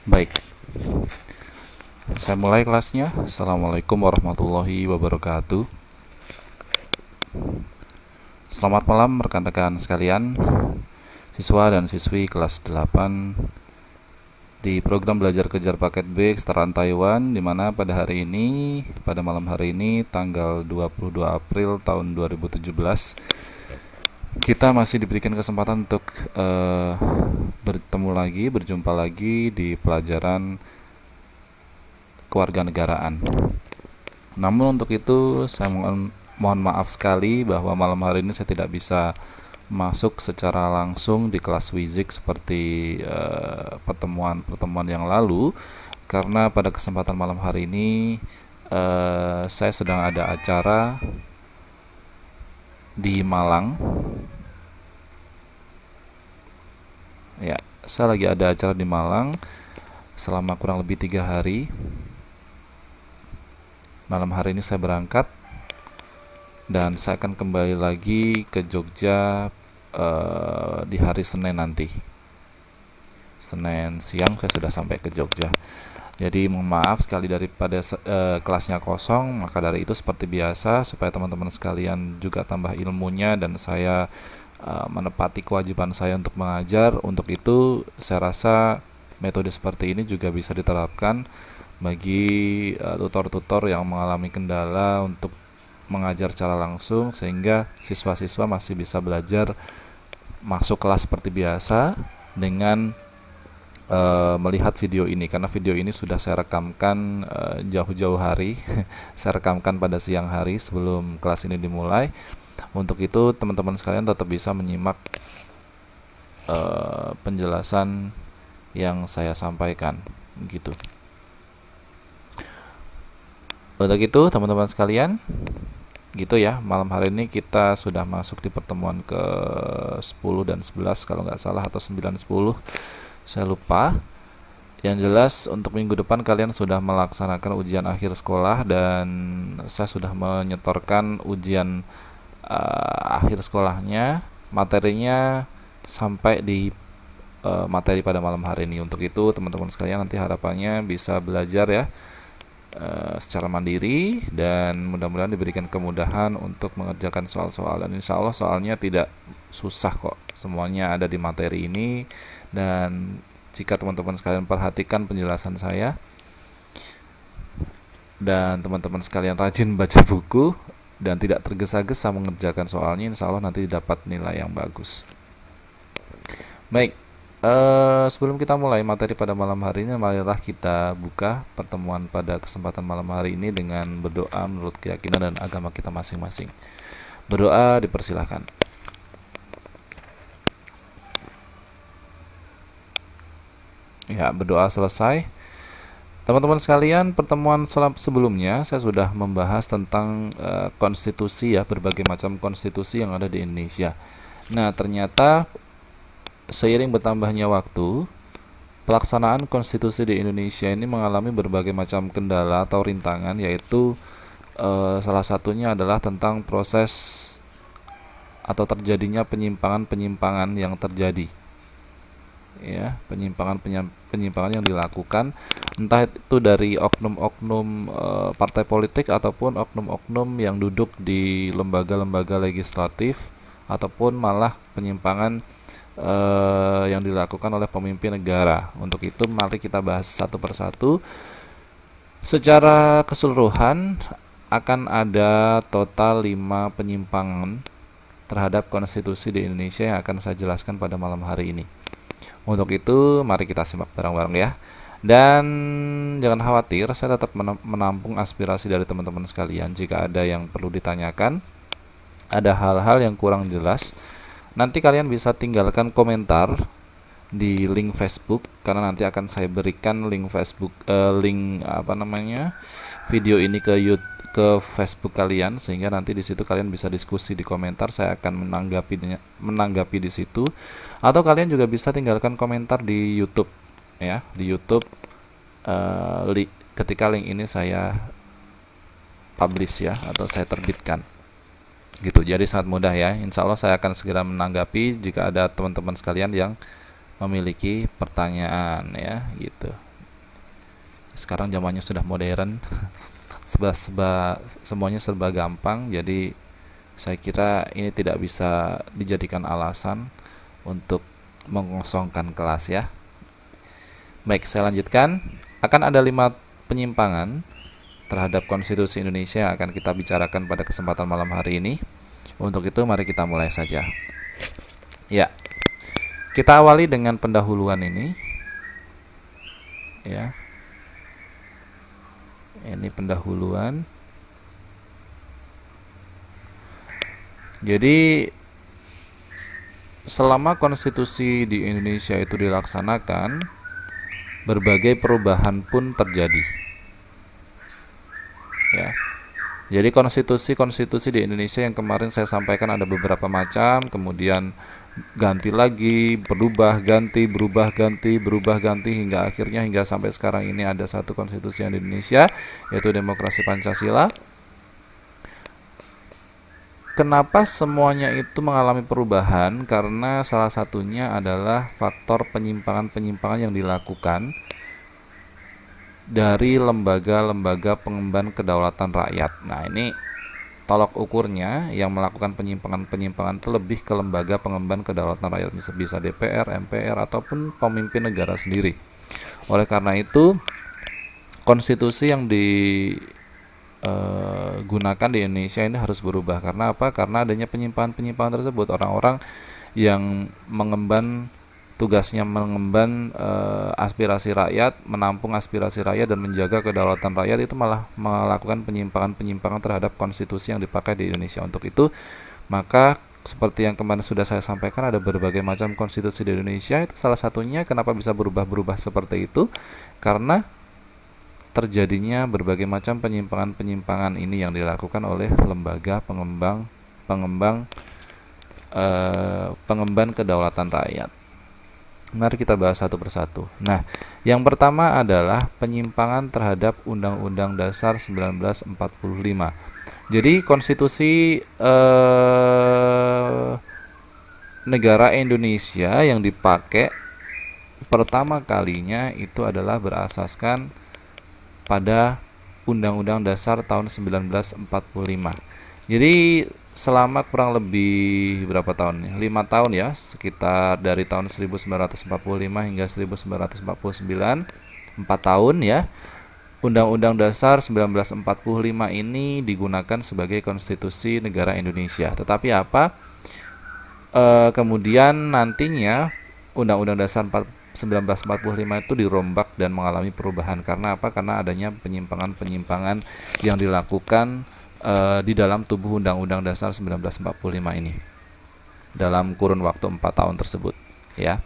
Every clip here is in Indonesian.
Baik, saya mulai kelasnya. Assalamualaikum warahmatullahi wabarakatuh. Selamat malam rekan-rekan sekalian, siswa dan siswi kelas 8 di program belajar kejar paket B kesetaraan Taiwan, di mana pada malam hari ini tanggal 22 April tahun 2017 kita masih diberikan kesempatan untuk berjumpa lagi di pelajaran kewarganegaraan. Namun untuk itu saya mohon maaf sekali bahwa malam hari ini saya tidak bisa masuk secara langsung di kelas Wizik seperti pertemuan yang lalu, karena pada kesempatan malam hari ini saya sedang ada acara di Malang. Ya, saya lagi ada acara di Malang selama kurang lebih 3 hari. Malam hari ini saya berangkat dan saya akan kembali lagi ke Jogja di hari Senin nanti. Senin siang saya sudah sampai ke Jogja. Jadi mohon maaf sekali daripada kelasnya kosong, maka dari itu seperti biasa supaya teman-teman sekalian juga tambah ilmunya dan saya menepati kewajiban saya untuk mengajar. Untuk itu saya rasa metode seperti ini juga bisa diterapkan bagi tutor-tutor yang mengalami kendala untuk mengajar secara langsung, sehingga siswa-siswa masih bisa belajar masuk kelas seperti biasa dengan melihat video ini, karena video ini sudah saya rekamkan jauh-jauh hari. Saya rekamkan pada siang hari sebelum kelas ini dimulai. Untuk itu teman-teman sekalian tetap bisa menyimak penjelasan yang saya sampaikan gitu. Untuk itu teman-teman sekalian, gitu ya, malam hari ini kita sudah masuk di pertemuan ke 10 dan 11 kalau nggak salah, atau 9 10, saya lupa. Yang jelas untuk minggu depan kalian sudah melaksanakan ujian akhir sekolah, dan saya sudah menyetorkan ujian akhir sekolahnya, materinya sampai di materi pada malam hari ini. Untuk itu teman-teman sekalian nanti harapannya bisa belajar ya secara mandiri, dan mudah-mudahan diberikan kemudahan untuk mengerjakan soal-soal, dan insya Allah soalnya tidak susah kok, semuanya ada di materi ini. Dan jika teman-teman sekalian perhatikan penjelasan saya dan teman-teman sekalian rajin baca buku dan tidak tergesa-gesa mengerjakan soalnya, insya Allah nanti dapat nilai yang bagus. Baik, sebelum kita mulai materi pada malam hari ini, marilah kita buka pertemuan pada kesempatan malam hari ini dengan berdoa menurut keyakinan dan agama kita masing-masing. Berdoa dipersilahkan. Ya, berdoa selesai. Teman-teman sekalian, pertemuan sebelumnya saya sudah membahas tentang konstitusi ya, berbagai macam konstitusi yang ada di Indonesia. Nah, ternyata seiring bertambahnya waktu, pelaksanaan konstitusi di Indonesia ini mengalami berbagai macam kendala atau rintangan, yaitu salah satunya adalah tentang proses atau terjadinya penyimpangan-penyimpangan yang terjadi. Ya, penyimpangan yang dilakukan, entah itu dari oknum-oknum partai politik ataupun oknum-oknum yang duduk di lembaga-lembaga legislatif, ataupun malah penyimpangan yang dilakukan oleh pemimpin negara. Untuk itu mari kita bahas satu persatu. Secara keseluruhan akan ada total 5 penyimpangan terhadap konstitusi di Indonesia yang akan saya jelaskan pada malam hari ini. Untuk itu mari kita simak bareng-bareng ya. Dan jangan khawatir, saya tetap menampung aspirasi dari teman-teman sekalian. Jika ada yang perlu ditanyakan, ada hal-hal yang kurang jelas, nanti kalian bisa tinggalkan komentar di link Facebook, karena nanti akan saya berikan link Facebook, video ini ke Facebook kalian, sehingga nanti di situ kalian bisa diskusi di komentar. Saya akan menanggapi di situ, atau kalian juga bisa tinggalkan komentar di YouTube ya, di YouTube ketika link ini saya publish ya, atau saya terbitkan gitu. Jadi sangat mudah ya. Insya Allah saya akan segera menanggapi jika ada teman-teman sekalian yang memiliki pertanyaan ya gitu. Sekarang zamannya sudah modern, semuanya serba gampang, jadi saya kira ini tidak bisa dijadikan alasan untuk mengosongkan kelas ya. Baik, saya lanjutkan. Akan ada 5 penyimpangan terhadap konstitusi Indonesia yang akan kita bicarakan pada kesempatan malam hari ini. Untuk itu mari kita mulai saja. Ya, kita awali dengan pendahuluan ini. Ya, ini pendahuluan. Jadi selama konstitusi di Indonesia itu dilaksanakan, berbagai perubahan pun terjadi. Ya. Jadi konstitusi di Indonesia yang kemarin saya sampaikan ada beberapa macam, kemudian ganti lagi, berubah ganti, berubah ganti, berubah ganti, hingga akhirnya hingga sampai sekarang ini ada satu konstitusi yang di Indonesia, yaitu demokrasi Pancasila. Kenapa semuanya itu mengalami perubahan? Karena salah satunya adalah faktor penyimpangan-penyimpangan yang dilakukan dari lembaga-lembaga pengemban kedaulatan rakyat. Nah, ini tolok ukurnya yang melakukan penyimpangan-penyimpangan itu lebih ke lembaga pengemban kedaulatan rakyat, bisa DPR, MPR, ataupun pemimpin negara sendiri. Oleh karena itu, konstitusi yang gunakan di Indonesia ini harus berubah. Karena apa? Karena adanya penyimpangan-penyimpangan tersebut. Orang-orang yang tugasnya mengemban aspirasi rakyat, menampung aspirasi rakyat dan menjaga kedaulatan rakyat, itu malah melakukan penyimpangan-penyimpangan terhadap konstitusi yang dipakai di Indonesia. Untuk itu, maka seperti yang kemarin sudah saya sampaikan, ada berbagai macam konstitusi di Indonesia. Itu salah satunya kenapa bisa berubah-berubah seperti itu, karena terjadinya berbagai macam penyimpangan-penyimpangan ini yang dilakukan oleh lembaga pengemban kedaulatan rakyat. Mari kita bahas satu persatu. Nah, yang pertama adalah penyimpangan terhadap Undang-Undang Dasar 1945. Jadi konstitusi negara Indonesia yang dipakai pertama kalinya itu adalah berasaskan pada Undang-Undang Dasar tahun 1945. Jadi selama kurang lebih berapa tahun? 5 tahun ya, sekitar dari tahun 1945 hingga 1949, 4 tahun ya. Undang-Undang Dasar 1945 ini digunakan sebagai konstitusi negara Indonesia. Tetapi apa? Kemudian nantinya Undang-Undang Dasar 1945 itu dirombak dan mengalami perubahan. Karena apa? Karena adanya penyimpangan-penyimpangan yang dilakukan di dalam tubuh Undang-Undang Dasar 1945 ini dalam kurun waktu 4 tahun tersebut. Ya,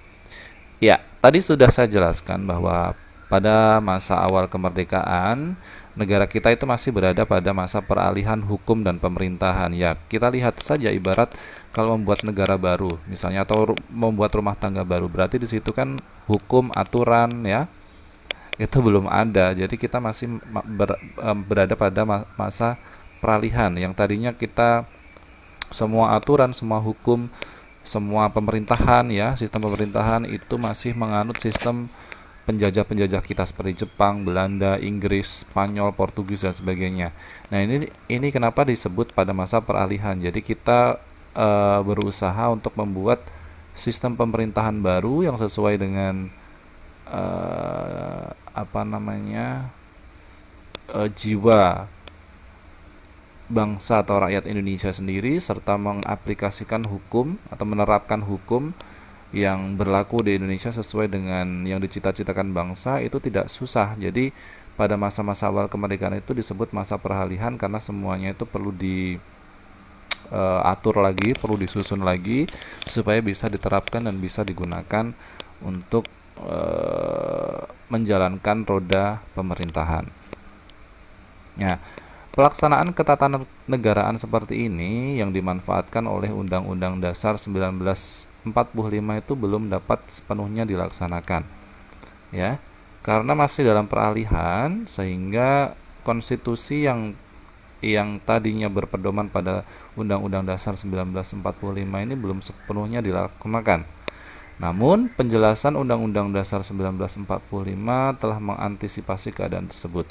tadi sudah saya jelaskan bahwa pada masa awal kemerdekaan, negara kita itu masih berada pada masa peralihan hukum dan pemerintahan. Ya, kita lihat saja ibarat kalau membuat negara baru, misalnya, atau membuat rumah tangga baru, berarti di situ kan hukum, aturan ya, itu belum ada. Jadi kita masih berada pada masa peralihan yang tadinya kita semua aturan, semua hukum, semua pemerintahan ya, sistem pemerintahan itu masih menganut sistem penjajah-penjajah kita seperti Jepang, Belanda, Inggris, Spanyol, Portugis dan sebagainya. Nah, ini kenapa disebut pada masa peralihan. Jadi kita berusaha untuk membuat sistem pemerintahan baru yang sesuai dengan jiwa bangsa atau rakyat Indonesia sendiri, serta mengaplikasikan hukum atau menerapkan hukum yang berlaku di Indonesia sesuai dengan yang dicita-citakan bangsa. Itu tidak susah. Jadi pada masa-masa awal kemerdekaan itu disebut masa peralihan karena semuanya itu perlu diatur lagi, perlu disusun lagi supaya bisa diterapkan dan bisa digunakan untuk menjalankan roda pemerintahan. Nah, pelaksanaan ketatanegaraan seperti ini yang dimanfaatkan oleh Undang-Undang Dasar 1945 itu belum dapat sepenuhnya dilaksanakan. Ya, karena masih dalam peralihan, sehingga konstitusi yang tadinya berpedoman pada Undang-Undang Dasar 1945 ini belum sepenuhnya dilaksanakan. Namun, penjelasan Undang-Undang Dasar 1945 telah mengantisipasi keadaan tersebut.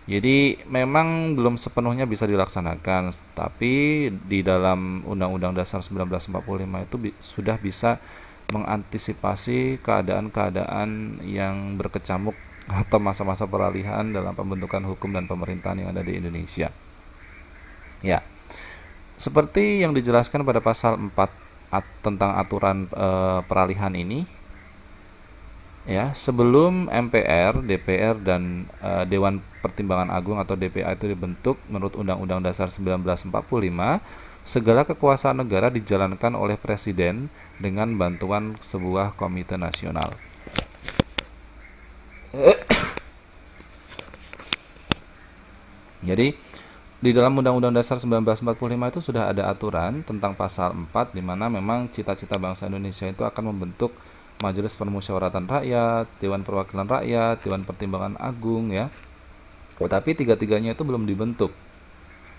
Jadi memang belum sepenuhnya bisa dilaksanakan, tapi di dalam Undang-Undang Dasar 1945 itu sudah bisa mengantisipasi keadaan-keadaan yang berkecamuk atau masa-masa peralihan dalam pembentukan hukum dan pemerintahan yang ada di Indonesia. Ya, seperti yang dijelaskan pada pasal 4 tentang aturan peralihan ini, ya, sebelum MPR, DPR dan Dewan Pertimbangan Agung atau DPA itu dibentuk menurut Undang-Undang Dasar 1945, segala kekuasaan negara dijalankan oleh presiden dengan bantuan sebuah komite nasional. Jadi di dalam Undang-Undang Dasar 1945 itu sudah ada aturan tentang pasal 4 di mana memang cita-cita bangsa Indonesia itu akan membentuk Majelis Permusyawaratan Rakyat, Dewan Perwakilan Rakyat, Dewan Pertimbangan Agung, ya. Tapi tiga-tiganya itu belum dibentuk.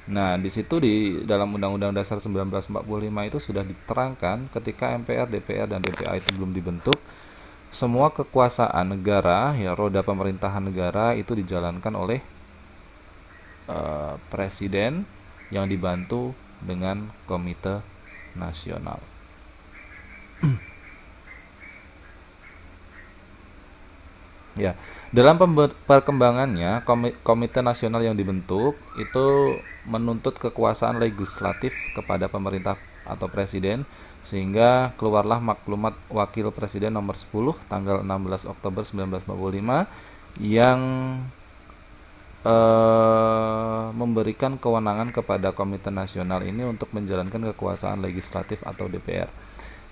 Nah, di situ di dalam Undang-Undang Dasar 1945 itu sudah diterangkan ketika MPR, DPR dan DPA itu belum dibentuk, semua kekuasaan negara, ya, roda pemerintahan negara itu dijalankan oleh presiden yang dibantu dengan komite nasional. Ya, dalam perkembangannya komite nasional yang dibentuk itu menuntut kekuasaan legislatif kepada pemerintah atau presiden, sehingga keluarlah maklumat Wakil Presiden nomor 10 tanggal 16 Oktober 1945 yang memberikan kewenangan kepada Komite Nasional ini untuk menjalankan kekuasaan legislatif atau DPR.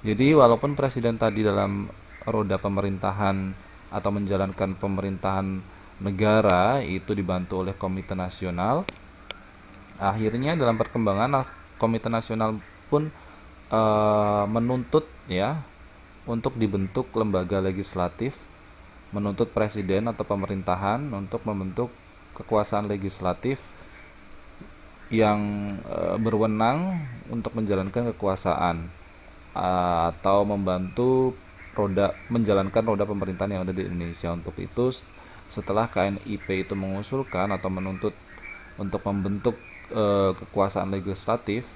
Jadi walaupun presiden tadi dalam roda pemerintahan atau menjalankan pemerintahan negara itu dibantu oleh Komite Nasional, akhirnya dalam perkembangan Komite Nasional pun menuntut, ya, untuk dibentuk lembaga legislatif, menuntut presiden atau pemerintahan untuk membentuk kekuasaan legislatif yang berwenang untuk menjalankan kekuasaan atau membantu menjalankan roda pemerintahan yang ada di Indonesia. Untuk itu, setelah KNIP itu mengusulkan atau menuntut untuk membentuk kekuasaan legislatif,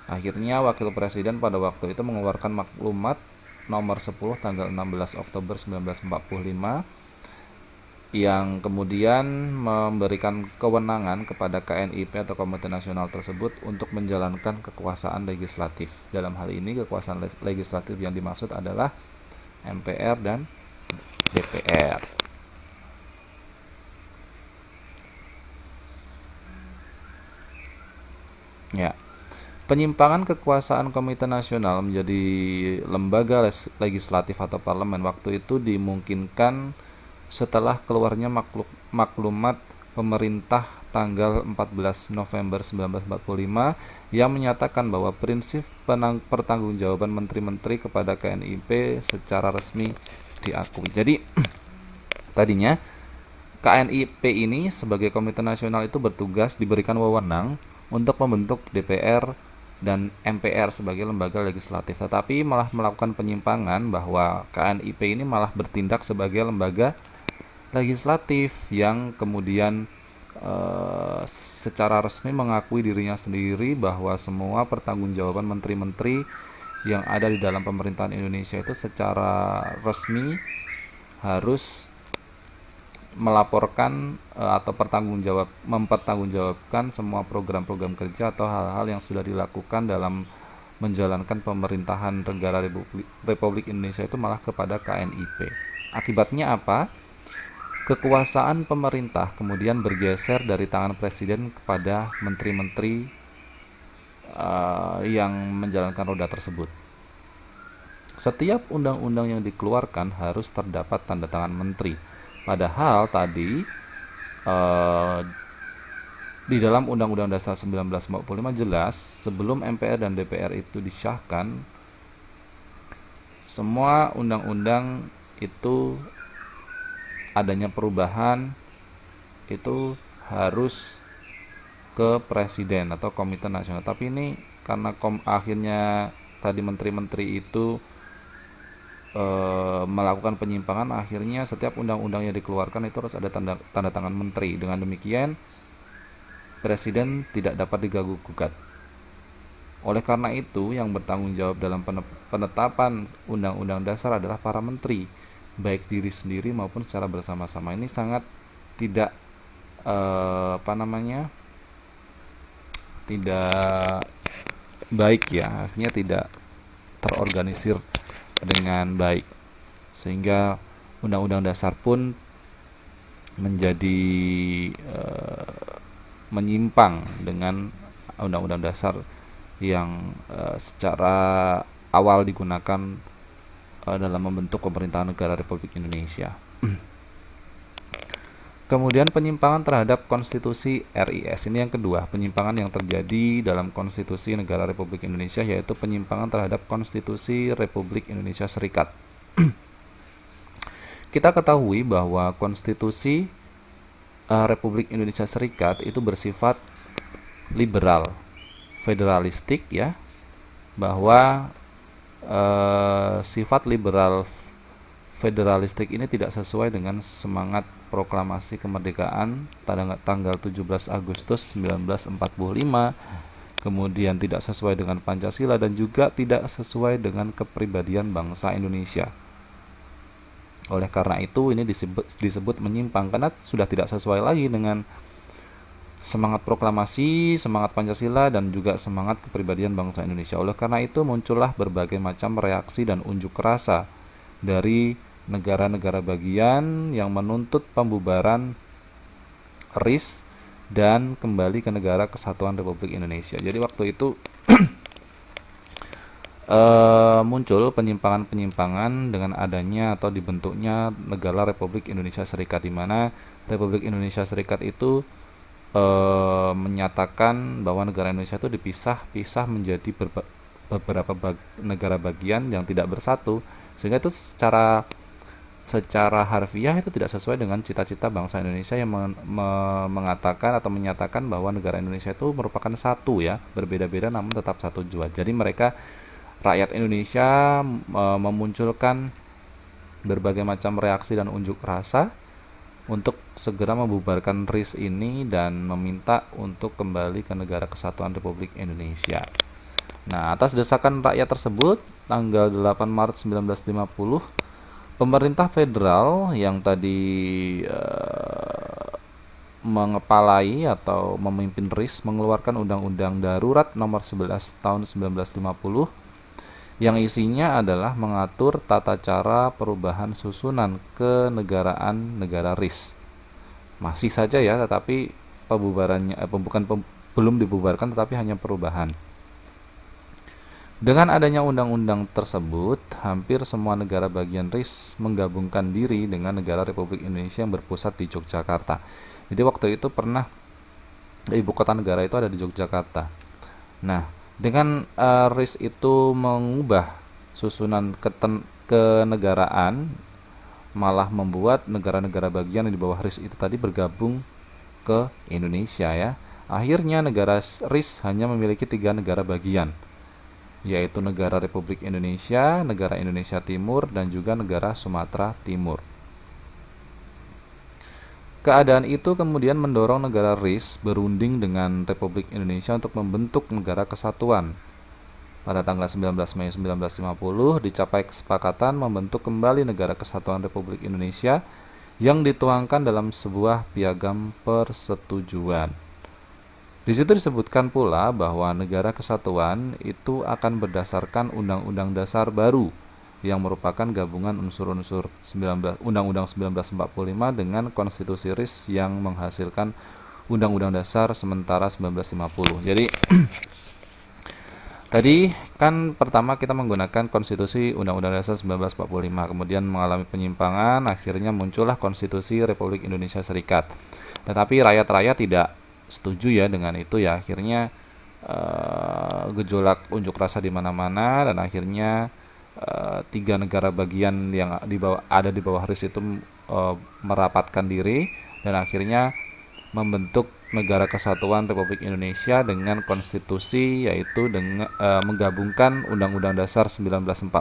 akhirnya Wakil Presiden pada waktu itu mengeluarkan maklumat nomor 10 tanggal 16 Oktober 1945 yang kemudian memberikan kewenangan kepada KNIP atau Komite Nasional tersebut untuk menjalankan kekuasaan legislatif. Dalam hal ini kekuasaan legislatif yang dimaksud adalah MPR dan DPR. Ya. Penyimpangan kekuasaan Komite Nasional menjadi lembaga legislatif atau parlemen waktu itu dimungkinkan setelah keluarnya maklumat pemerintah tanggal 14 November 1945 yang menyatakan bahwa prinsip pertanggungjawaban menteri-menteri kepada KNIP secara resmi diakui. Jadi tadinya KNIP ini sebagai Komite Nasional itu bertugas diberikan wewenang untuk membentuk DPR dan MPR sebagai lembaga legislatif, tetapi malah melakukan penyimpangan bahwa KNIP ini malah bertindak sebagai lembaga legislatif yang kemudian secara resmi mengakui dirinya sendiri bahwa semua pertanggungjawaban menteri-menteri yang ada di dalam pemerintahan Indonesia itu secara resmi harus melaporkan atau mempertanggungjawabkan semua program-program kerja atau hal-hal yang sudah dilakukan dalam menjalankan pemerintahan negara Republik Indonesia itu malah kepada KNIP. Akibatnya apa? Kekuasaan pemerintah kemudian bergeser dari tangan presiden kepada menteri-menteri yang menjalankan roda tersebut. Setiap undang-undang yang dikeluarkan harus terdapat tanda tangan menteri. Padahal tadi di dalam Undang-Undang Dasar 1945 jelas sebelum MPR dan DPR itu disahkan, semua undang-undang itu adanya perubahan itu harus ke presiden atau komite nasional. Tapi ini karena akhirnya tadi menteri-menteri itu melakukan penyimpangan, akhirnya setiap undang-undang yang dikeluarkan itu harus ada tanda tangan menteri. Dengan demikian presiden tidak dapat diganggu gugat. Oleh karena itu, yang bertanggung jawab dalam penetapan undang-undang dasar adalah para menteri, baik diri sendiri maupun secara bersama-sama. Ini sangat tidak tidak baik ya, akhirnya tidak terorganisir dengan baik, sehingga undang-undang dasar pun menjadi menyimpang dengan undang-undang dasar yang secara awal digunakan dalam membentuk pemerintahan negara Republik Indonesia. Kemudian penyimpangan terhadap konstitusi RIS. Ini yang kedua, penyimpangan yang terjadi dalam konstitusi negara Republik Indonesia, yaitu penyimpangan terhadap konstitusi Republik Indonesia Serikat. Kita ketahui bahwa konstitusi Republik Indonesia Serikat itu bersifat liberal, federalistik ya, bahwa sifat liberal federalistik ini tidak sesuai dengan semangat proklamasi kemerdekaan tanggal 17 Agustus 1945, kemudian tidak sesuai dengan Pancasila dan juga tidak sesuai dengan kepribadian bangsa Indonesia. Oleh karena itu ini disebut menyimpang, karena sudah tidak sesuai lagi dengan semangat proklamasi, semangat Pancasila, dan juga semangat kepribadian bangsa Indonesia. Oleh karena itu muncullah berbagai macam reaksi dan unjuk rasa dari negara-negara bagian yang menuntut pembubaran RIS dan kembali ke negara kesatuan Republik Indonesia. Jadi waktu itu muncul penyimpangan-penyimpangan dengan adanya atau dibentuknya negara Republik Indonesia Serikat, di mana Republik Indonesia Serikat itu menyatakan bahwa negara Indonesia itu dipisah-pisah menjadi beberapa negara bagian yang tidak bersatu, sehingga itu secara harfiah itu tidak sesuai dengan cita-cita bangsa Indonesia yang mengatakan atau menyatakan bahwa negara Indonesia itu merupakan satu ya, berbeda-beda namun tetap satu jua. Jadi mereka, rakyat Indonesia, memunculkan berbagai macam reaksi dan unjuk rasa untuk segera membubarkan RIS ini dan meminta untuk kembali ke negara kesatuan Republik Indonesia. Nah, atas desakan rakyat tersebut, tanggal 8 Maret 1950, pemerintah federal yang tadi mengepalai atau memimpin RIS mengeluarkan Undang-Undang Darurat Nomor 11 Tahun 1950 yang isinya adalah mengatur tata cara perubahan susunan kenegaraan negara RIS. Masih saja ya, tetapi pembubarannya belum dibubarkan, tetapi hanya perubahan. Dengan adanya undang-undang tersebut, hampir semua negara bagian RIS menggabungkan diri dengan negara Republik Indonesia yang berpusat di Yogyakarta. Jadi waktu itu pernah ibu kota negara itu ada di Yogyakarta. Nah, dengan RIS itu mengubah susunan kenegaraan, malah membuat negara-negara bagian yang di bawah RIS itu tadi bergabung ke Indonesia ya. Akhirnya negara RIS hanya memiliki 3 negara bagian, yaitu negara Republik Indonesia, negara Indonesia Timur, dan juga negara Sumatera Timur. Keadaan itu kemudian mendorong negara RIS berunding dengan Republik Indonesia untuk membentuk negara kesatuan. Pada tanggal 19 Mei 1950 dicapai kesepakatan membentuk kembali negara kesatuan Republik Indonesia yang dituangkan dalam sebuah piagam persetujuan. Di situ disebutkan pula bahwa negara kesatuan itu akan berdasarkan Undang-Undang Dasar baru yang merupakan gabungan unsur-unsur Undang-Undang 1945 dengan Konstitusi RIS yang menghasilkan Undang-Undang Dasar sementara 1950. Jadi tadi kan pertama kita menggunakan Konstitusi Undang-Undang Dasar 1945, kemudian mengalami penyimpangan, akhirnya muncullah Konstitusi Republik Indonesia Serikat. Tetapi rakyat-rakyat tidak setuju ya dengan itu ya, akhirnya gejolak unjuk rasa di mana-mana, dan akhirnya 3 negara bagian yang ada di bawah RIS itu merapatkan diri dan akhirnya membentuk Negara Kesatuan Republik Indonesia dengan konstitusi, yaitu dengan menggabungkan Undang-Undang Dasar 1945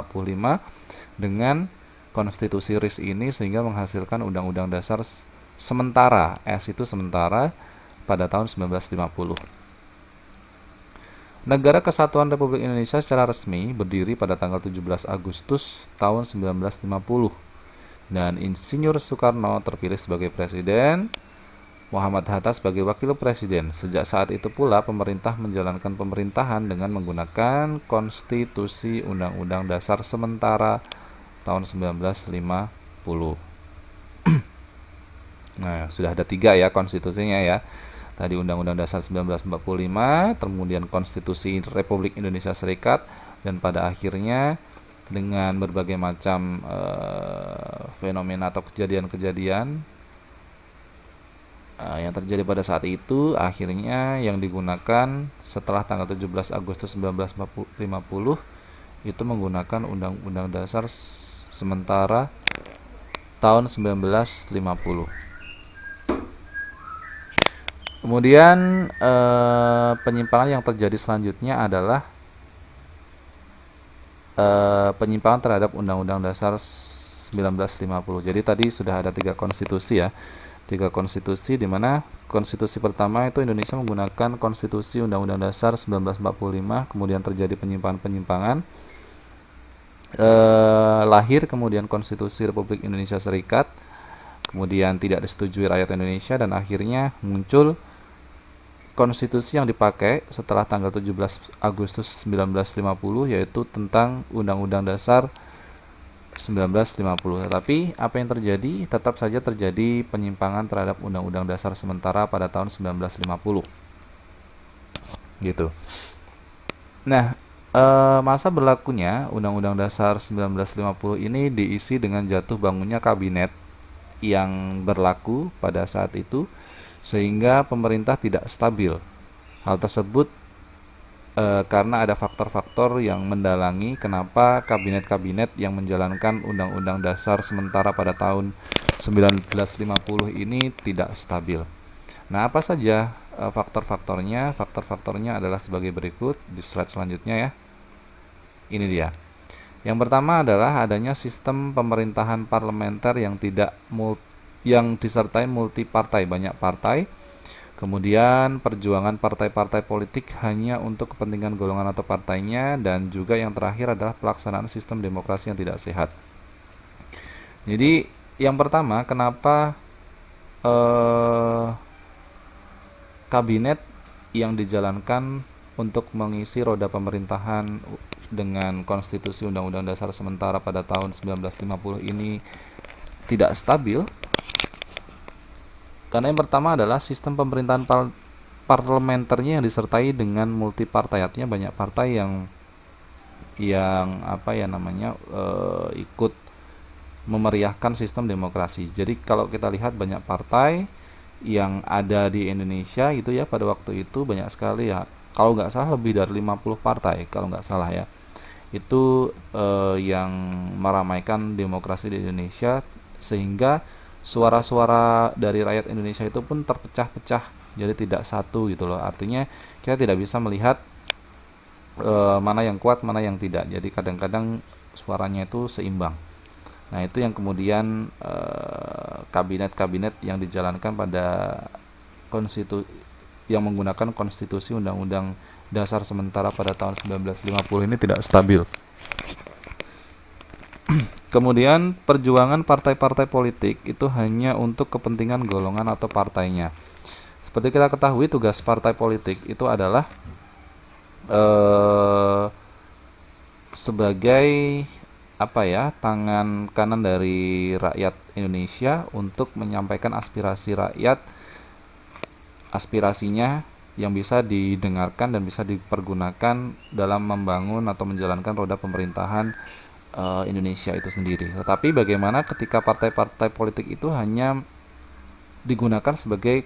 dengan konstitusi RIS ini sehingga menghasilkan Undang-Undang Dasar sementara, S itu sementara, pada tahun 1950. Negara Kesatuan Republik Indonesia secara resmi berdiri pada tanggal 17 Agustus tahun 1950 dan Insinyur Soekarno terpilih sebagai presiden, Muhammad Hatta sebagai wakil presiden. Sejak saat itu pula pemerintah menjalankan pemerintahan dengan menggunakan konstitusi Undang-Undang Dasar sementara tahun 1950. Nah, sudah ada 3 ya konstitusinya ya. Tadi Undang-Undang Dasar 1945, kemudian Konstitusi Republik Indonesia Serikat, dan pada akhirnya dengan berbagai macam fenomena atau kejadian-kejadian yang terjadi pada saat itu, akhirnya yang digunakan setelah tanggal 17 Agustus 1950 itu menggunakan Undang-Undang Dasar sementara tahun 1950. Kemudian penyimpangan yang terjadi selanjutnya adalah penyimpangan terhadap Undang-Undang Dasar 1950. Jadi tadi sudah ada 3 konstitusi ya. 3 konstitusi, di mana konstitusi pertama itu Indonesia menggunakan konstitusi Undang-Undang Dasar 1945, kemudian terjadi penyimpangan-penyimpangan, lahir kemudian konstitusi Republik Indonesia Serikat, kemudian tidak disetujui rakyat Indonesia, dan akhirnya muncul konstitusi yang dipakai setelah tanggal 17 Agustus 1950, yaitu tentang Undang-Undang Dasar 1950. Tetapi apa yang terjadi? Tetap saja terjadi penyimpangan terhadap Undang-Undang Dasar sementara pada tahun 1950. Gitu. Nah, masa berlakunya Undang-Undang Dasar 1950 ini diisi dengan jatuh bangunnya kabinet yang berlaku pada saat itu, sehingga pemerintah tidak stabil. Hal tersebut karena ada faktor-faktor yang mendalangi kenapa kabinet-kabinet yang menjalankan Undang-Undang Dasar sementara pada tahun 1950 ini tidak stabil. Nah, apa saja faktor-faktornya? Faktor-faktornya adalah sebagai berikut di slide selanjutnya ya. Ini dia. Yang pertama adalah adanya sistem pemerintahan parlementer yang disertai multipartai, banyak partai. Kemudian perjuangan partai-partai politik hanya untuk kepentingan golongan atau partainya, dan juga yang terakhir adalah pelaksanaan sistem demokrasi yang tidak sehat. Jadi yang pertama, kenapa kabinet yang dijalankan untuk mengisi roda pemerintahan dengan konstitusi Undang-Undang Dasar sementara pada tahun 1950 ini tidak stabil? Karena yang pertama adalah sistem pemerintahan parlementernya yang disertai dengan multipartai, artinya banyak partai yang ikut memeriahkan sistem demokrasi. Jadi kalau kita lihat banyak partai yang ada di Indonesia itu ya, pada waktu itu banyak sekali ya, kalau nggak salah lebih dari 50 partai kalau nggak salah ya, itu yang meramaikan demokrasi di Indonesia, sehingga suara-suara dari rakyat Indonesia itu pun terpecah-pecah, jadi tidak satu gitu loh. Artinya kita tidak bisa melihat mana yang kuat, mana yang tidak. Jadi kadang-kadang suaranya itu seimbang. Nah, itu yang kemudian kabinet-kabinet yang dijalankan pada yang menggunakan konstitusi Undang-Undang Dasar sementara pada tahun 1950 ini tidak stabil. Kemudian perjuangan partai-partai politik itu hanya untuk kepentingan golongan atau partainya. Seperti kita ketahui, tugas partai politik itu adalah sebagai tangan kanan dari rakyat Indonesia untuk menyampaikan aspirasi rakyat, aspirasinya yang bisa didengarkan dan bisa dipergunakan dalam membangun atau menjalankan roda pemerintahan Indonesia itu sendiri. Tetapi bagaimana ketika partai-partai politik itu hanya digunakan sebagai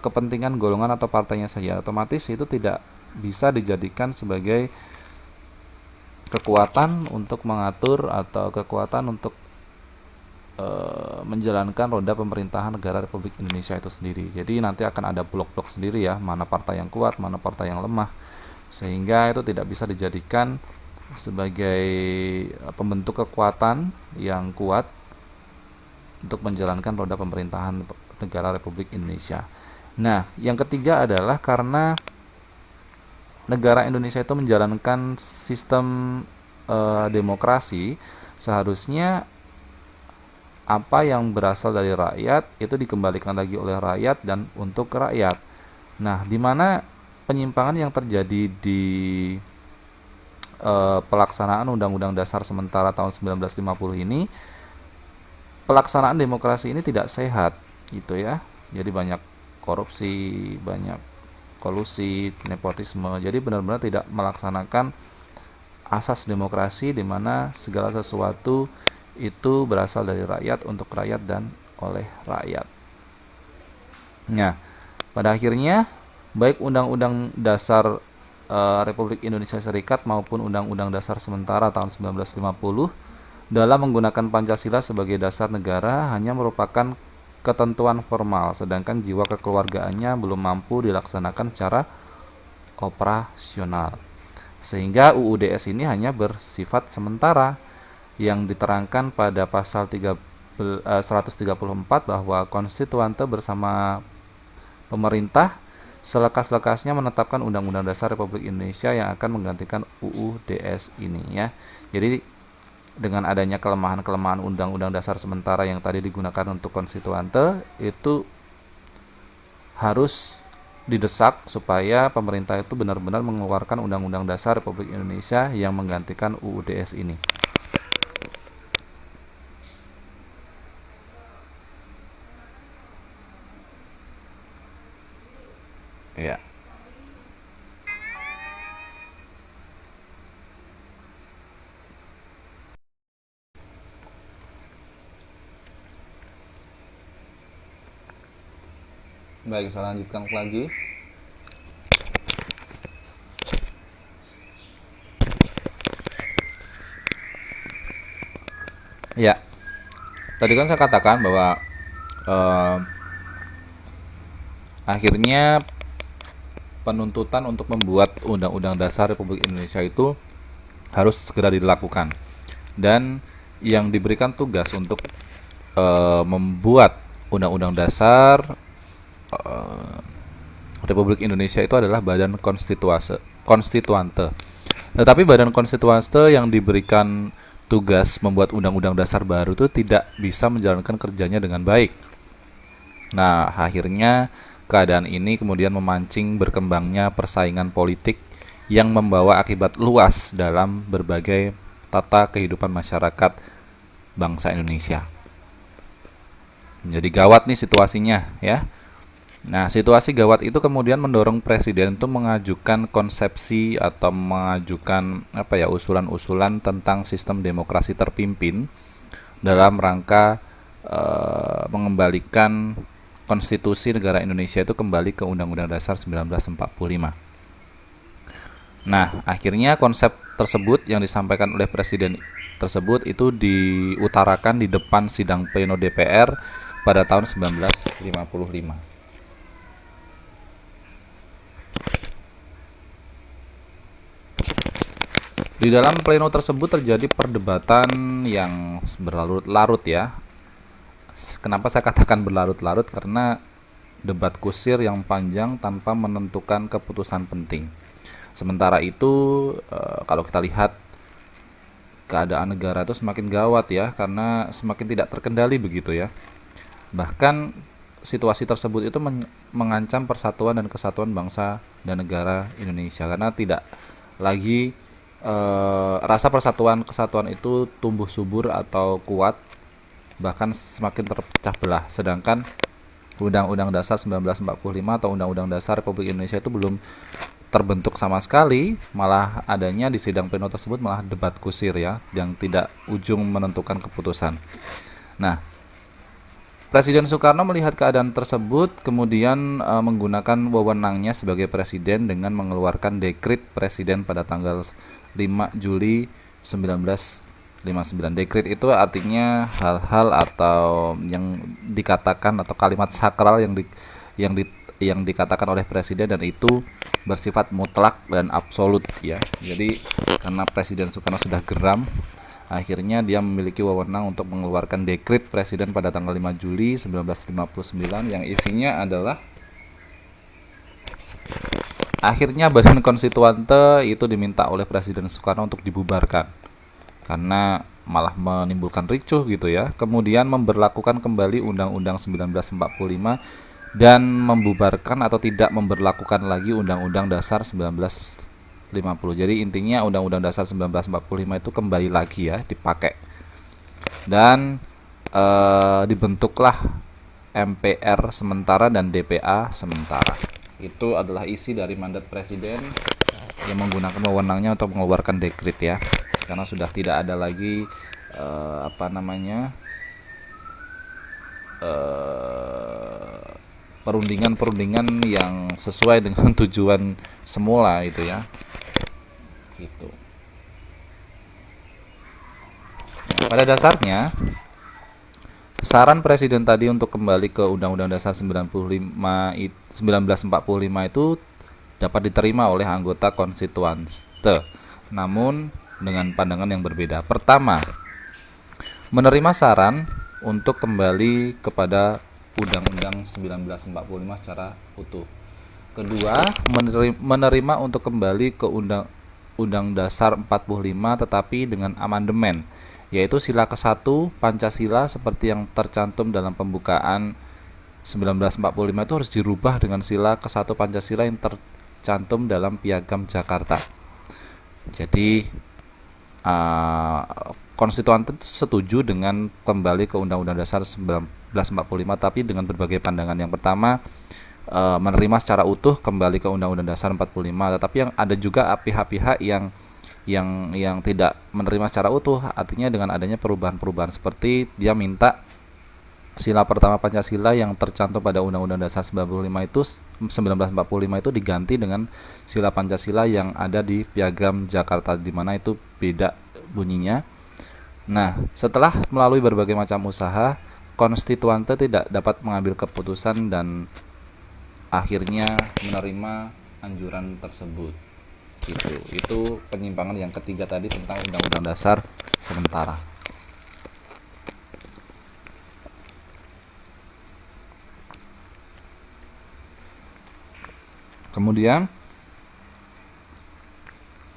kepentingan golongan atau partainya saja, otomatis itu tidak bisa dijadikan sebagai kekuatan untuk mengatur atau kekuatan untuk menjalankan roda pemerintahan negara Republik Indonesia itu sendiri. Jadi nanti akan ada blok-blok sendiri ya, mana partai yang kuat, mana partai yang lemah, sehingga itu tidak bisa dijadikan sebagai pembentuk kekuatan yang kuat untuk menjalankan roda pemerintahan negara Republik Indonesia. Nah, yang ketiga adalah karena negara Indonesia itu menjalankan sistem demokrasi, seharusnya apa yang berasal dari rakyat itu dikembalikan lagi oleh rakyat dan untuk rakyat. Nah, di mana penyimpangan yang terjadi di pelaksanaan Undang-Undang Dasar sementara tahun 1950 ini, pelaksanaan demokrasi ini tidak sehat, gitu ya. Jadi banyak korupsi, banyak kolusi, nepotisme. Jadi benar-benar tidak melaksanakan asas demokrasi di mana segala sesuatu itu berasal dari rakyat, untuk rakyat, dan oleh rakyat. Nah, pada akhirnya baik Undang-Undang Dasar Republik Indonesia Serikat maupun Undang-Undang Dasar sementara tahun 1950 dalam menggunakan Pancasila sebagai dasar negara hanya merupakan ketentuan formal, sedangkan jiwa kekeluargaannya belum mampu dilaksanakan secara operasional. Sehingga UUDS ini hanya bersifat sementara, yang diterangkan pada pasal 134 bahwa konstituante bersama pemerintah selekas-lekasnya menetapkan Undang-Undang Dasar Republik Indonesia yang akan menggantikan UUDS ini ya. Jadi dengan adanya kelemahan-kelemahan Undang-Undang Dasar sementara yang tadi digunakan untuk konstituante, itu harus didesak supaya pemerintah itu benar-benar mengeluarkan Undang-Undang Dasar Republik Indonesia yang menggantikan UUDS ini. Ya. Baik, saya lanjutkan lagi. Ya, tadi kan saya katakan bahwa akhirnya penuntutan untuk membuat Undang-Undang Dasar Republik Indonesia itu harus segera dilakukan, dan yang diberikan tugas untuk membuat Undang-Undang Dasar Republik Indonesia itu adalah Badan Konstituante. Tetapi Badan Konstituante yang diberikan tugas membuat Undang-Undang Dasar baru itu tidak bisa menjalankan kerjanya dengan baik. Nah, akhirnya keadaan ini kemudian memancing berkembangnya persaingan politik yang membawa akibat luas dalam berbagai tata kehidupan masyarakat bangsa Indonesia. Jadi gawat nih situasinya ya. Nah, situasi gawat itu kemudian mendorong presiden untuk mengajukan konsepsi atau mengajukan usulan-usulan tentang sistem demokrasi terpimpin dalam rangka mengembalikan konstitusi negara Indonesia itu kembali ke Undang-Undang Dasar 1945. Nah, akhirnya konsep tersebut yang disampaikan oleh presiden tersebut itu diutarakan di depan sidang pleno DPR pada tahun 1955. Di dalam pleno tersebut terjadi perdebatan yang berlarut-larut ya. Kenapa saya katakan berlarut-larut? Karena debat kusir yang panjang tanpa menentukan keputusan penting. Sementara itu, kalau kita lihat keadaan negara itu semakin gawat ya, karena semakin tidak terkendali begitu ya. Bahkan situasi tersebut itu mengancam persatuan dan kesatuan bangsa dan negara Indonesia, karena tidak lagi rasa persatuan kesatuan itu tumbuh subur atau kuat, bahkan semakin terpecah belah. Sedangkan Undang-Undang Dasar 1945 atau Undang-Undang Dasar Republik Indonesia itu belum terbentuk sama sekali, malah adanya di sidang pleno tersebut malah debat kusir ya, yang tidak ujung menentukan keputusan. Nah, Presiden Soekarno melihat keadaan tersebut, kemudian menggunakan wewenangnya sebagai presiden dengan mengeluarkan dekret presiden pada tanggal 5 Juli 1955 1959. Dekret itu artinya hal-hal atau yang dikatakan atau kalimat sakral yang di, yang dikatakan oleh presiden, dan itu bersifat mutlak dan absolut ya. Jadi karena Presiden Soekarno sudah geram, akhirnya dia memiliki wewenang untuk mengeluarkan dekret presiden pada tanggal 5 Juli 1959 yang isinya adalah akhirnya Badan Konstituante itu diminta oleh Presiden Soekarno untuk dibubarkan karena malah menimbulkan ricuh gitu ya. Kemudian memberlakukan kembali Undang-Undang 1945 dan membubarkan atau tidak memberlakukan lagi Undang-Undang Dasar 1950. Jadi intinya Undang-Undang Dasar 1945 itu kembali lagi ya dipakai. Dan dibentuklah MPR sementara dan DPA sementara. Itu adalah isi dari mandat presiden yang menggunakan wewenangnya untuk mengeluarkan dekret ya. Karena sudah tidak ada lagi perundingan-perundingan yang sesuai dengan tujuan semula itu ya. Gitu. Nah, pada dasarnya saran presiden tadi untuk kembali ke Undang-Undang Dasar 1945 itu dapat diterima oleh anggota konstituante. Namun dengan pandangan yang berbeda. Pertama, menerima saran untuk kembali kepada Undang-Undang 1945 secara utuh. Kedua, menerima untuk kembali ke Undang Dasar 45 tetapi dengan amandemen, yaitu sila ke-1 Pancasila seperti yang tercantum dalam pembukaan 1945 itu harus dirubah dengan sila ke-1 Pancasila yang tercantum dalam Piagam Jakarta. Jadi konstituante setuju dengan kembali ke Undang-Undang Dasar 1945 tapi dengan berbagai pandangan. Yang pertama, menerima secara utuh kembali ke Undang-Undang Dasar 45, tetapi yang ada juga pihak-pihak yang tidak menerima secara utuh, artinya dengan adanya perubahan-perubahan seperti dia minta sila pertama Pancasila yang tercantum pada Undang-Undang Dasar 1945 itu diganti dengan sila Pancasila yang ada di Piagam Jakarta, di mana itu beda bunyinya. Nah, setelah melalui berbagai macam usaha, konstituante tidak dapat mengambil keputusan dan akhirnya menerima anjuran tersebut. Gitu. Itu penyimpangan yang ketiga tadi tentang Undang-Undang Dasar sementara. Kemudian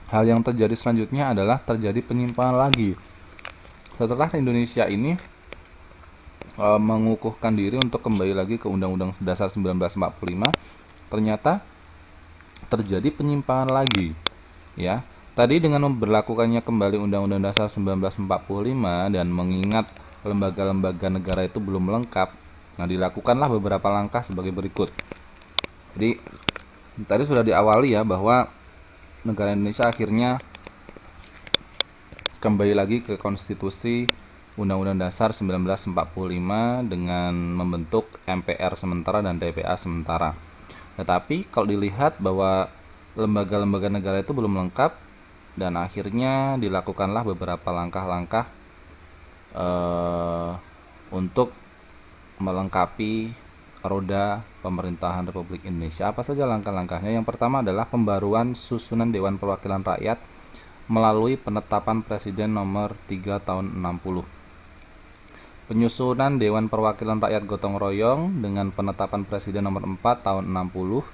hal yang terjadi selanjutnya adalah terjadi penyimpangan lagi. Setelah Indonesia ini mengukuhkan diri untuk kembali lagi ke Undang-Undang Dasar 1945, ternyata terjadi penyimpangan lagi. Ya, tadi dengan memberlakukannya kembali Undang-Undang Dasar 1945 dan mengingat lembaga-lembaga negara itu belum lengkap, nah dilakukanlah beberapa langkah sebagai berikut. Jadi tadi sudah diawali ya bahwa negara Indonesia akhirnya kembali lagi ke konstitusi Undang-Undang Dasar 1945 dengan membentuk MPR sementara dan DPA sementara. Tetapi kalau dilihat bahwa lembaga-lembaga negara itu belum lengkap, dan akhirnya dilakukanlah beberapa langkah-langkah untuk melengkapi roda pemerintahan Republik Indonesia. Apa saja langkah-langkahnya? Yang pertama adalah pembaruan susunan Dewan Perwakilan Rakyat melalui penetapan Presiden nomor 3 tahun 60. Penyusunan Dewan Perwakilan Rakyat Gotong Royong dengan penetapan Presiden nomor 4 tahun 60,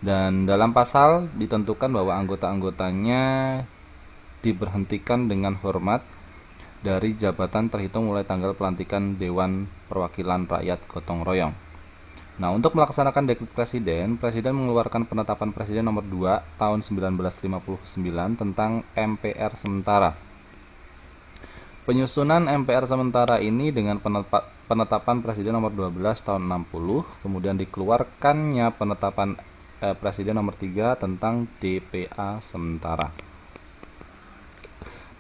dan dalam pasal ditentukan bahwa anggota-anggotanya diberhentikan dengan hormat dari jabatan terhitung mulai tanggal pelantikan Dewan Perwakilan Rakyat Gotong Royong. Nah, untuk melaksanakan dekret presiden, Presiden mengeluarkan penetapan Presiden nomor 2 tahun 1959 tentang MPR sementara. Penyusunan MPR sementara ini dengan penetapan Presiden nomor 12 tahun 60, kemudian dikeluarkannya penetapan Presiden nomor 3 tentang DPA sementara.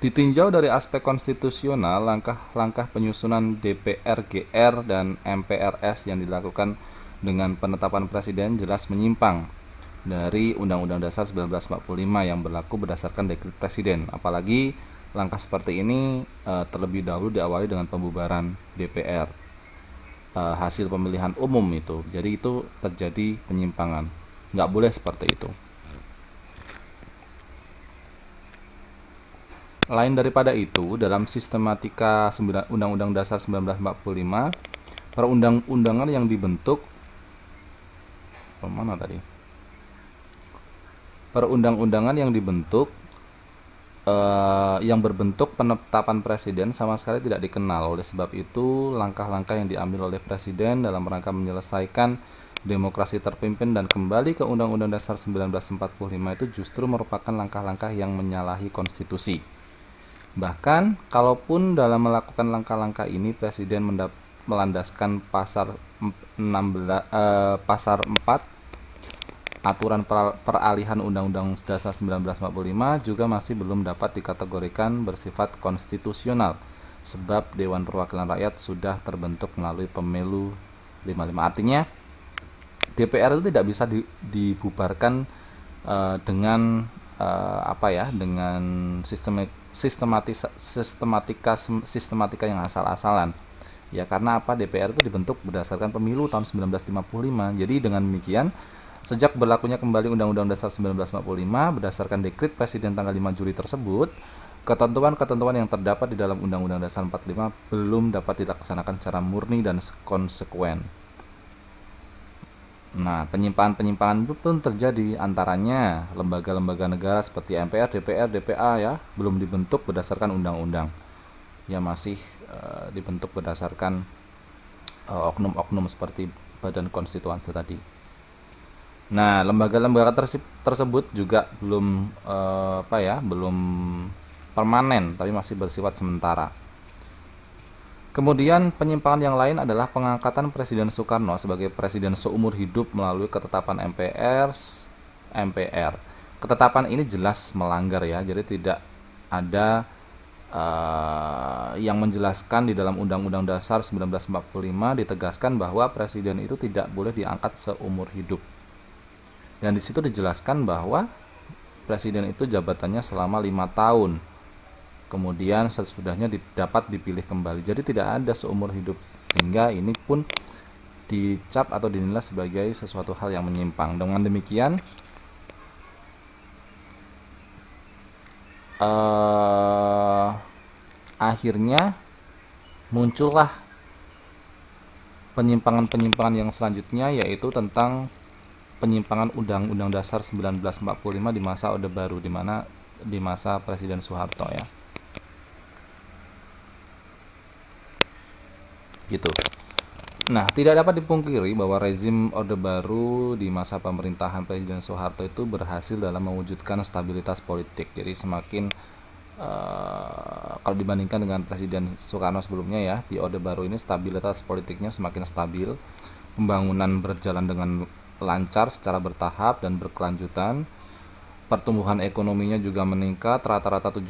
Ditinjau dari aspek konstitusional, langkah-langkah penyusunan DPR-GR dan MPRS yang dilakukan dengan penetapan presiden jelas menyimpang dari Undang-Undang Dasar 1945 yang berlaku berdasarkan dekret presiden. Apalagi langkah seperti ini terlebih dahulu diawali dengan pembubaran DPR, hasil pemilihan umum itu. Jadi itu terjadi penyimpangan, nggak boleh seperti itu. Lain daripada itu, dalam sistematika Undang-Undang Dasar 1945, perundang-undangan yang dibentuk mana tadi? Perundang-undangan yang dibentuk yang berbentuk penetapan presiden sama sekali tidak dikenal. Oleh sebab itu, langkah-langkah yang diambil oleh presiden dalam rangka menyelesaikan demokrasi terpimpin dan kembali ke Undang-Undang Dasar 1945 itu justru merupakan langkah-langkah yang menyalahi konstitusi. Bahkan, kalaupun dalam melakukan langkah-langkah ini presiden melandaskan pasar 4 aturan peralihan Undang-Undang Dasar 1945 juga masih belum dapat dikategorikan bersifat konstitusional sebab Dewan Perwakilan Rakyat sudah terbentuk melalui pemilu 55. Artinya DPR itu tidak bisa dibubarkan dengan dengan sistematika yang asal-asalan. Ya, karena DPR itu dibentuk berdasarkan pemilu tahun 1955. Jadi dengan demikian, sejak berlakunya kembali Undang-Undang Dasar 1945 berdasarkan dekret Presiden tanggal 5 Juli tersebut, ketentuan-ketentuan yang terdapat di dalam Undang-Undang Dasar 45 belum dapat dilaksanakan secara murni dan konsekuen. Nah, penyimpangan-penyimpangan itu pun terjadi, antaranya lembaga-lembaga negara seperti MPR, DPR, DPA ya, belum dibentuk berdasarkan undang-undang. Ya masih dibentuk berdasarkan oknum-oknum seperti Badan Konstitusi tadi. Nah, lembaga-lembaga tersebut juga belum belum permanen, tapi masih bersifat sementara. Kemudian penyimpangan yang lain adalah pengangkatan Presiden Soekarno sebagai presiden seumur hidup melalui ketetapan MPR. Ketetapan ini jelas melanggar ya, jadi tidak ada yang menjelaskan di dalam Undang-Undang Dasar 1945 ditegaskan bahwa presiden itu tidak boleh diangkat seumur hidup. Dan di situ dijelaskan bahwa presiden itu jabatannya selama 5 tahun. Kemudian sesudahnya dapat dipilih kembali. Jadi tidak ada seumur hidup, sehingga ini pun dicap atau dinilai sebagai sesuatu hal yang menyimpang. Dengan demikian akhirnya muncullah penyimpangan-penyimpangan yang selanjutnya, yaitu tentang penyimpangan Undang-Undang Dasar 1945 di masa Orde Baru, di masa Presiden Soeharto ya. Gitu. Nah, tidak dapat dipungkiri bahwa rezim Orde Baru di masa pemerintahan Presiden Soeharto itu berhasil dalam mewujudkan stabilitas politik. Jadi semakin kalau dibandingkan dengan Presiden Soekarno sebelumnya ya, di Orde Baru ini stabilitas politiknya semakin stabil, pembangunan berjalan dengan lancar secara bertahap dan berkelanjutan. Pertumbuhan ekonominya juga meningkat rata-rata 7%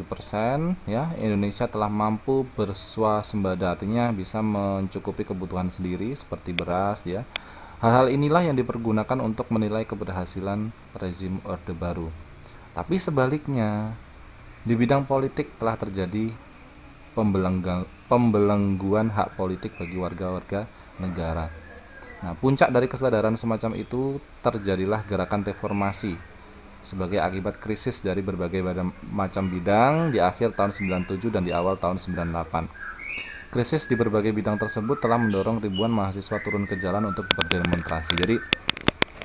ya. Indonesia telah mampu berswasembada, artinya bisa mencukupi kebutuhan sendiri seperti beras ya. Hal-hal inilah yang dipergunakan untuk menilai keberhasilan rezim Orde Baru. Tapi sebaliknya, di bidang politik telah terjadi pembelengguan hak politik bagi warga-warga negara. Nah, puncak dari kesadaran semacam itu terjadilah gerakan reformasi sebagai akibat krisis dari berbagai macam bidang di akhir tahun 97 dan di awal tahun 98. Krisis di berbagai bidang tersebut telah mendorong ribuan mahasiswa turun ke jalan untuk berdemonstrasi. Jadi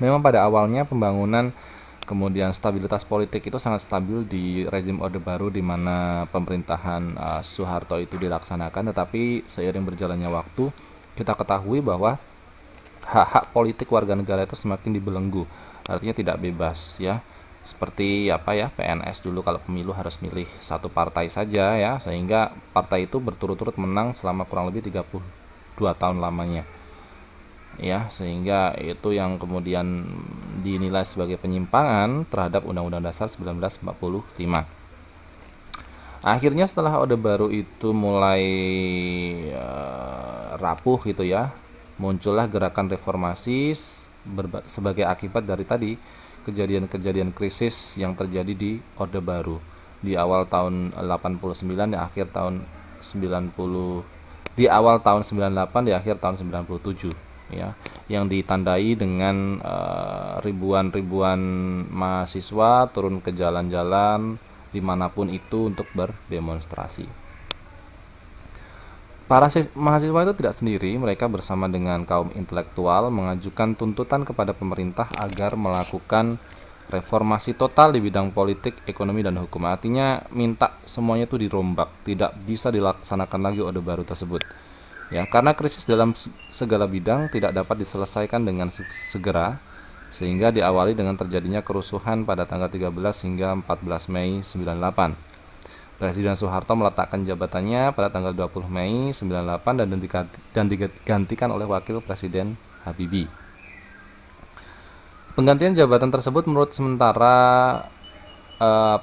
memang pada awalnya pembangunan kemudian stabilitas politik itu sangat stabil di rezim Orde Baru di mana pemerintahan Soeharto itu dilaksanakan, tetapi seiring berjalannya waktu kita ketahui bahwa hak-hak politik warga negara itu semakin dibelenggu, artinya tidak bebas ya. Seperti PNS dulu kalau pemilu harus milih satu partai saja ya, sehingga partai itu berturut-turut menang selama kurang lebih 32 tahun lamanya ya, sehingga itu yang kemudian dinilai sebagai penyimpangan terhadap Undang-Undang Dasar 1945. Akhirnya setelah Orde Baru itu mulai rapuh gitu ya, muncullah gerakan reformasi sebagai akibat dari tadi kejadian-kejadian krisis yang terjadi di Orde Baru. di awal tahun 89, di akhir tahun 90, di awal tahun 98, di akhir tahun 97, ya, yang ditandai dengan ribuan-ribuan mahasiswa turun ke jalan-jalan dimanapun itu untuk berdemonstrasi. Para mahasiswa itu tidak sendiri, mereka bersama dengan kaum intelektual mengajukan tuntutan kepada pemerintah agar melakukan reformasi total di bidang politik, ekonomi, dan hukum. Artinya minta semuanya itu dirombak, tidak bisa dilaksanakan lagi Orde Baru tersebut. Ya, karena krisis dalam segala bidang tidak dapat diselesaikan dengan segera, sehingga diawali dengan terjadinya kerusuhan pada tanggal 13 hingga 14 Mei 98. Presiden Soeharto meletakkan jabatannya pada tanggal 20 Mei 98 dan digantikan oleh Wakil Presiden Habibie. Penggantian jabatan tersebut menurut sementara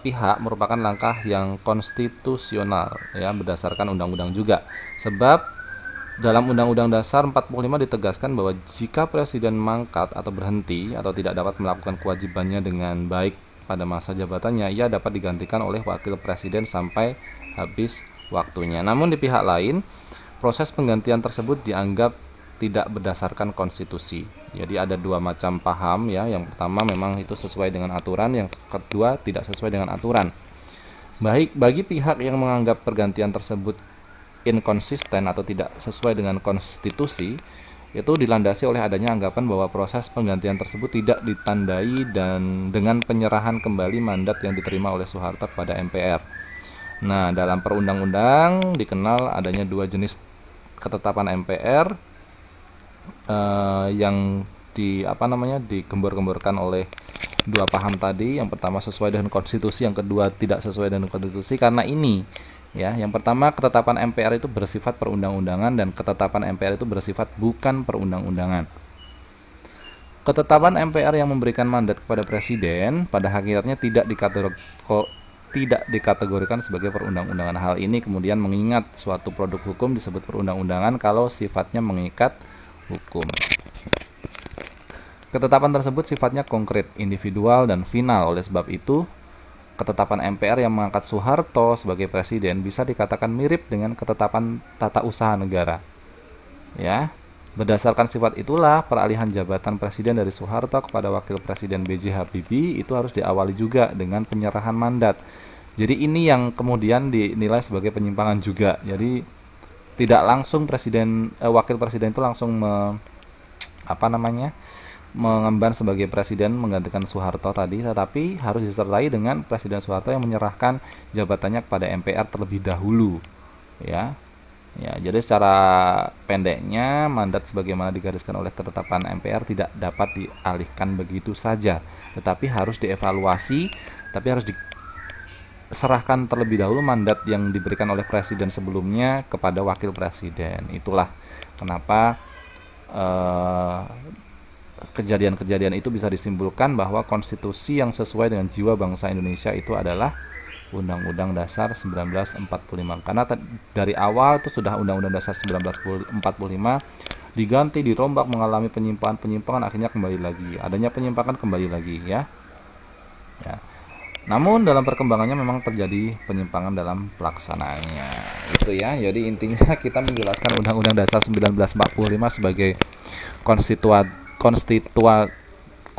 pihak merupakan langkah yang konstitusional, ya, berdasarkan undang-undang juga. Sebab dalam Undang-Undang Dasar 45 ditegaskan bahwa jika presiden mangkat atau berhenti atau tidak dapat melakukan kewajibannya dengan baik pada masa jabatannya, ia dapat digantikan oleh wakil presiden sampai habis waktunya. Namun di pihak lain, proses penggantian tersebut dianggap tidak berdasarkan konstitusi. Jadi ada dua macam paham, ya. Yang pertama memang itu sesuai dengan aturan, yang kedua tidak sesuai dengan aturan. Baik, bagi pihak yang menganggap pergantian tersebut inkonsisten atau tidak sesuai dengan konstitusi, itu dilandasi oleh adanya anggapan bahwa proses penggantian tersebut tidak ditandai dan dengan penyerahan kembali mandat yang diterima oleh Soeharto kepada MPR. Nah, dalam perundang-undang dikenal adanya dua jenis ketetapan MPR yang digembor-gemborkan oleh dua paham tadi. Yang pertama sesuai dengan konstitusi, yang kedua tidak sesuai dengan konstitusi. Karena ini, ya, yang pertama ketetapan MPR itu bersifat perundang-undangan dan ketetapan MPR itu bersifat bukan perundang-undangan. Ketetapan MPR yang memberikan mandat kepada presiden pada hakikatnya tidak dikategorikan sebagai perundang-undangan. Hal ini kemudian mengingat suatu produk hukum disebut perundang-undangan kalau sifatnya mengikat hukum. Ketetapan tersebut sifatnya konkret, individual, dan final. Oleh sebab itu, ketetapan MPR yang mengangkat Soeharto sebagai presiden bisa dikatakan mirip dengan ketetapan tata usaha negara. Ya, berdasarkan sifat itulah peralihan jabatan presiden dari Soeharto kepada wakil presiden B.J. Habibie itu harus diawali juga dengan penyerahan mandat. Jadi ini yang kemudian dinilai sebagai penyimpangan juga. Jadi tidak langsung wakil presiden itu langsung mengemban sebagai presiden menggantikan Soeharto tadi, tetapi harus disertai dengan Presiden Soeharto yang menyerahkan jabatannya kepada MPR terlebih dahulu, ya. Ya, jadi secara pendeknya mandat sebagaimana digariskan oleh ketetapan MPR tidak dapat dialihkan begitu saja, tetapi harus dievaluasi, tapi harus diserahkan terlebih dahulu mandat yang diberikan oleh presiden sebelumnya kepada wakil presiden. Itulah kenapa kejadian-kejadian itu bisa disimpulkan bahwa konstitusi yang sesuai dengan jiwa bangsa Indonesia itu adalah Undang-Undang Dasar 1945. Karena dari awal itu sudah Undang-Undang Dasar 1945 diganti, dirombak, mengalami penyimpangan-penyimpangan, akhirnya kembali lagi. Adanya penyimpangan kembali lagi, ya. Ya. Namun dalam perkembangannya memang terjadi penyimpangan dalam pelaksanaannya. Itu, ya. Jadi intinya kita menjelaskan Undang-Undang Dasar 1945 sebagai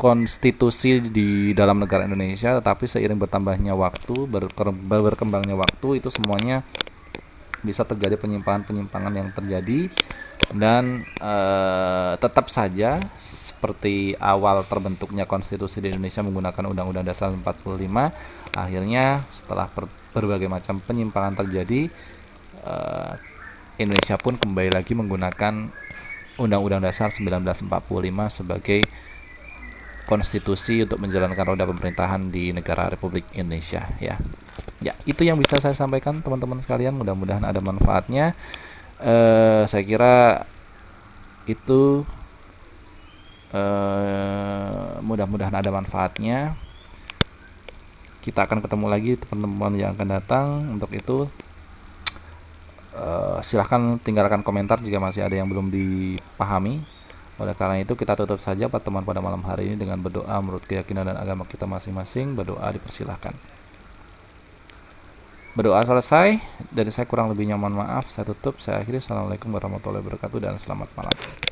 konstitusi di dalam negara Indonesia, tetapi seiring bertambahnya waktu, berkembangnya waktu, itu semuanya bisa terjadi penyimpangan-penyimpangan yang terjadi. Dan tetap saja seperti awal terbentuknya konstitusi di Indonesia menggunakan Undang-Undang Dasar 45, akhirnya setelah berbagai macam penyimpangan terjadi, Indonesia pun kembali lagi menggunakan Undang-Undang Dasar 1945 sebagai konstitusi untuk menjalankan roda pemerintahan di negara Republik Indonesia, ya. Ya, itu yang bisa saya sampaikan teman-teman sekalian, mudah-mudahan ada manfaatnya. Saya kira itu mudah-mudahan ada manfaatnya. Kita akan ketemu lagi teman-teman yang akan datang. Untuk itu silahkan tinggalkan komentar jika masih ada yang belum dipahami. Oleh karena itu kita tutup saja pertemuan pada malam hari ini dengan berdoa menurut keyakinan dan agama kita masing-masing. Berdoa dipersilahkan. Berdoa selesai. Dari saya kurang lebih nyaman maaf. Saya tutup, saya akhiri. Assalamualaikum warahmatullahi wabarakatuh dan selamat malam.